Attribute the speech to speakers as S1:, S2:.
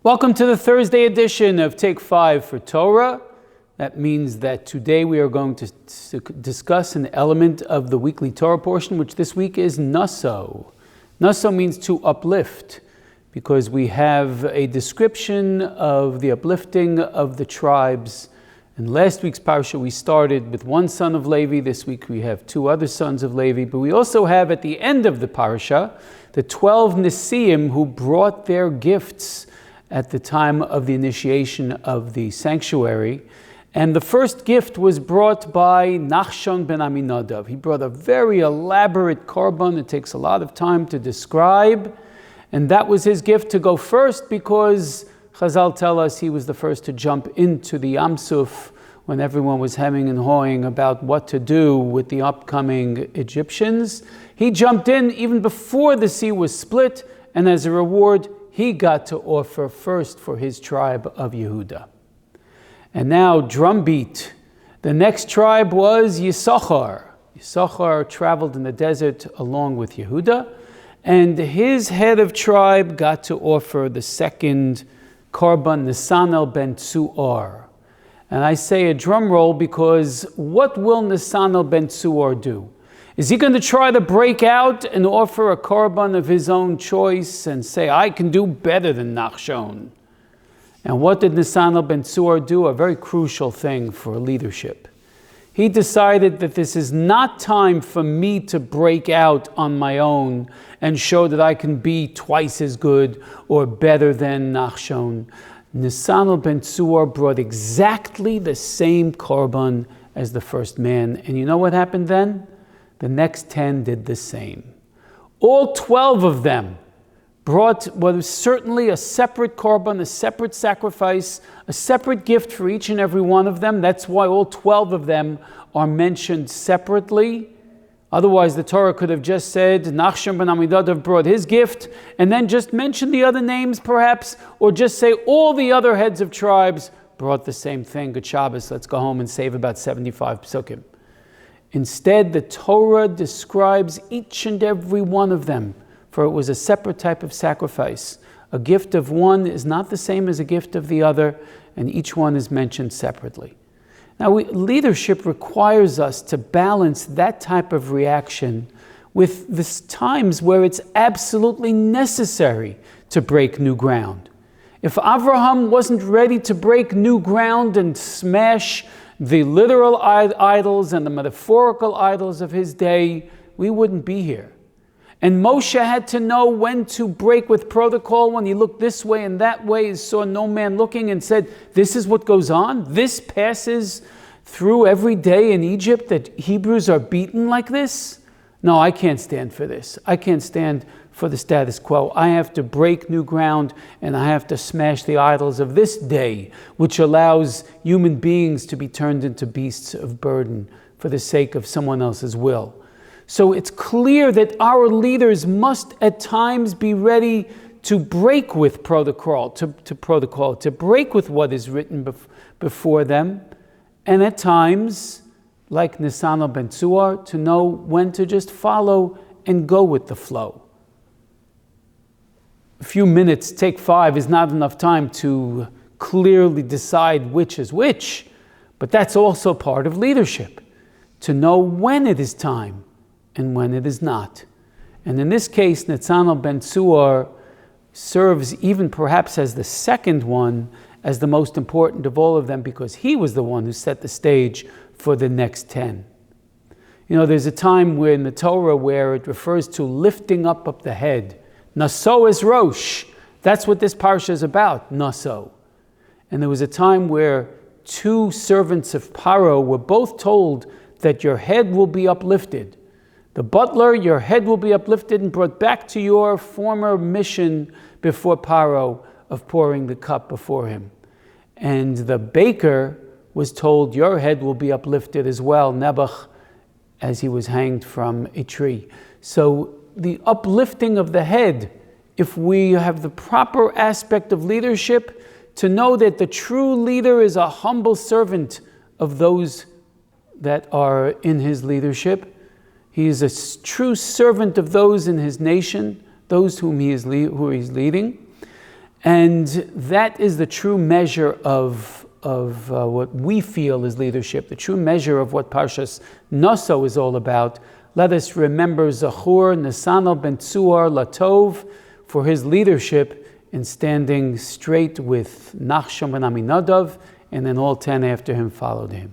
S1: Welcome to the Thursday edition of Take 5 for Torah. That means that today we are going to discuss an element of the weekly Torah portion, which this week is naso. Naso means to uplift, because we have a description of the uplifting of the tribes. In last week's parsha we started with one son of Levi. This week we have two other sons of Levi. But we also have at the end of the parsha the 12 Nesiim who brought their gifts at the time of the initiation of the sanctuary. And the first gift was brought by Nachshon ben Aminadav. He brought a very elaborate korban. It takes a lot of time to describe. And that was his gift to go first, because Chazal tell us he was the first to jump into the Yam Suf when everyone was hemming and hawing about what to do with the upcoming Egyptians. He jumped in even before the sea was split, and as a reward, he got to offer first for his tribe of Yehuda. And now, drumbeat. The next tribe was Yisachar. Yisachar traveled in the desert along with Yehuda, and his head of tribe got to offer the second korban, Nesanel ben Tzuar. And I say a drum roll because what will Nesanel ben Tzuar do? Is he going to try to break out and offer a korban of his own choice and say, I can do better than Nachshon? And what did Nesanel ben Tzuar do? A very crucial thing for leadership. He decided that this is not time for me to break out on my own and show that I can be twice as good or better than Nachshon. Nesanel ben Tzuar brought exactly the same korban as the first man. And you know what happened then? The next 10 did the same. All 12 of them brought what was certainly a separate korban, a separate sacrifice, a separate gift for each and every one of them. That's why all 12 of them are mentioned separately. Otherwise, the Torah could have just said, Nachshon ben Aminadav brought his gift, and then just mention the other names perhaps, or just say all the other heads of tribes brought the same thing. Good Shabbos, let's go home and save about 75 psukim. Instead, the Torah describes each and every one of them, for it was a separate type of sacrifice. A gift of one is not the same as a gift of the other, and each one is mentioned separately. Now, leadership requires us to balance that type of reaction with the times where it's absolutely necessary to break new ground. If Avraham wasn't ready to break new ground and smash the literal idols and the metaphorical idols of his day, we wouldn't be here. And Moshe had to know when to break with protocol. When he looked this way and that way, he saw no man looking and said, this is what goes on? This passes through every day in Egypt, that Hebrews are beaten like this? No, I can't stand for this. I can't stand for the status quo. I have to break new ground, and I have to smash the idols of this day, which allows human beings to be turned into beasts of burden for the sake of someone else's will. So it's clear that our leaders must at times be ready to break with protocol, to break with what is written before them, and at times, like Nesanel ben Tzuar, to know when to just follow and go with the flow. A few minutes, take 5, is not enough time to clearly decide which is which, but that's also part of leadership, to know when it is time and when it is not. And in this case, Nesanel ben Tzuar serves even perhaps as the second one, as the most important of all of them, because he was the one who set the stage for the next 10. You know, there's a time in the Torah where it refers to lifting up the head. Naso es Rosh. That's what this parsha is about, Naso. And there was a time where two servants of Paro were both told that your head will be uplifted. The butler, your head will be uplifted and brought back to your former mission before Paro of pouring the cup before him. And the baker was told, your head will be uplifted as well, Nebuch, as he was hanged from a tree. So the uplifting of the head, if we have the proper aspect of leadership, to know that the true leader is a humble servant of those that are in his leadership. He is a true servant of those in his nation, those who he's leading. And that is the true measure of what we feel is leadership, the true measure of what Parshas Naso is all about. Let us remember Zachor Nesanel ben Tzuar Latov for his leadership in standing straight with Nachshon ben Aminadav, and then all 10 after him followed him.